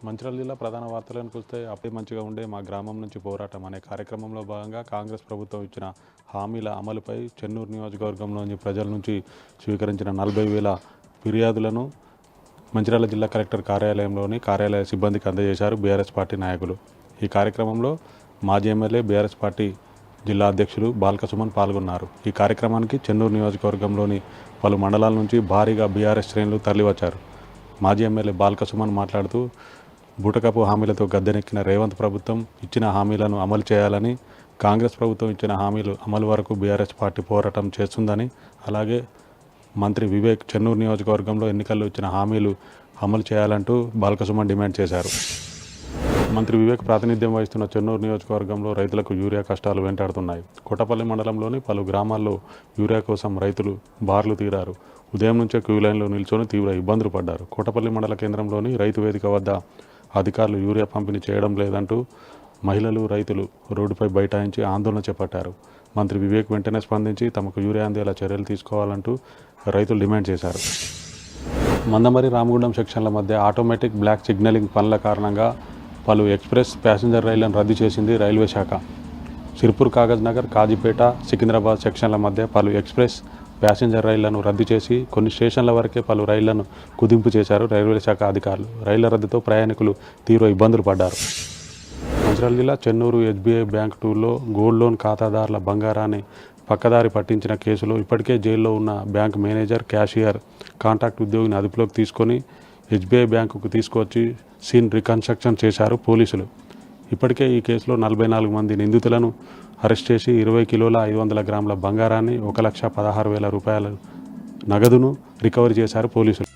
మంచిర్యాల జిల్లా ప్రధాన వార్తలను చూస్తే అప్పుడే మంచిగా ఉండే మా గ్రామం నుంచి పోరాటం అనే కార్యక్రమంలో భాగంగా కాంగ్రెస్ ప్రభుత్వం ఇచ్చిన హామీల అమలుపై చెన్నూరు నియోజకవర్గంలోని ప్రజల నుంచి స్వీకరించిన 40,000 ఫిర్యాదులను మంచిర్యాల జిల్లా కలెక్టర్ కార్యాలయంలోని కార్యాలయ సిబ్బందికి అందజేశారు బీఆర్ఎస్ పార్టీ నాయకులు. ఈ కార్యక్రమంలో మాజీ ఎమ్మెల్యే బీఆర్ఎస్ పార్టీ జిల్లా అధ్యక్షులు బాల్కసుమన్ పాల్గొన్నారు. ఈ కార్యక్రమానికి చెన్నూరు నియోజకవర్గంలోని పలు మండలాల నుంచి భారీగా బీఆర్ఎస్ శ్రేణులు తరలివచ్చారు. మాజీ ఎమ్మెల్యే బాల్కసుమన్ మాట్లాడుతూ బూటకపు హామీలతో గద్దెనెక్కిన రేవంత్ ప్రభుత్వం ఇచ్చిన హామీలను అమలు చేయాలని, కాంగ్రెస్ ప్రభుత్వం ఇచ్చిన హామీలు అమలు వరకు బీఆర్ఎస్ పార్టీ పోరాటం చేస్తుందని, అలాగే మంత్రి వివేక్ చెన్నూరు నియోజకవర్గంలో ఎన్నికల్లో ఇచ్చిన హామీలు అమలు చేయాలంటూ బాల్కసుమన్ డిమాండ్ చేశారు. మంత్రి వివేక్ ప్రాతినిధ్యం వహిస్తున్న చెన్నూరు నియోజకవర్గంలో రైతులకు యూరియా కష్టాలు వెంటాడుతున్నాయి. కొట్టపల్లి మండలంలోని పలు గ్రామాల్లో యూరియా కోసం రైతులు బార్లు తీరారు. ఉదయం నుంచే క్యూ లైన్లో నిల్చొని తీవ్ర ఇబ్బందులు పడ్డారు. కోటపల్లి మండల కేంద్రంలోని రైతు వేదిక వద్ద అధికారులు యూరియా పంపిణీ చేయడం లేదంటూ మహిళలు, రైతులు రోడ్డుపై బైఠాయించి ఆందోళన చేపట్టారు. మంత్రి వివేక్ వెంటనే స్పందించి తమకు యూరియా అందేలా చర్యలు తీసుకోవాలంటూ రైతులు డిమాండ్ చేశారు. మందమరి రామగుండం సెక్షన్ల మధ్య ఆటోమేటిక్ బ్లాక్ సిగ్నలింగ్ పనుల కారణంగా పలు ఎక్స్ప్రెస్ ప్యాసింజర్ రైళ్లను రద్దు చేసింది రైల్వే శాఖ. సిర్పూర్, కాగజ్నగర్, కాజీపేట, సికింద్రాబాద్ సెక్షన్ల మధ్య పలు ఎక్స్ప్రెస్ ప్యాసింజర్ రైళ్లను రద్దు చేసి కొన్ని స్టేషన్ల వరకే పలు రైళ్లను కుదింపు చేశారు రైల్వే శాఖ అధికారులు. రైళ్ల రద్దుతో ప్రయాణికులు తీవ్ర ఇబ్బందులు పడ్డారు. మంచిర్యాల జిల్లా చెన్నూరు ఎస్బీఐ బ్యాంక్ టూర్లో గోల్డ్ లోన్ ఖాతాదారుల బంగారాన్ని పక్కదారి పట్టించిన కేసులో ఇప్పటికే జైల్లో ఉన్న బ్యాంక్ మేనేజర్, క్యాషియర్, కాంట్రాక్ట్ ఉద్యోగిని అదుపులోకి తీసుకొని ఎస్బీఐ బ్యాంకుకు తీసుకొచ్చి సీన్ రికన్స్ట్రక్షన్ చేశారు పోలీసులు. ఇప్పటికే ఈ కేసులో 44 మంది నిందితులను అరెస్ట్ చేసి 20 కిలోల 500 గ్రాముల బంగారాన్ని 1,16,000 రూపాయల నగదును రికవరీ చేశారు పోలీసులు.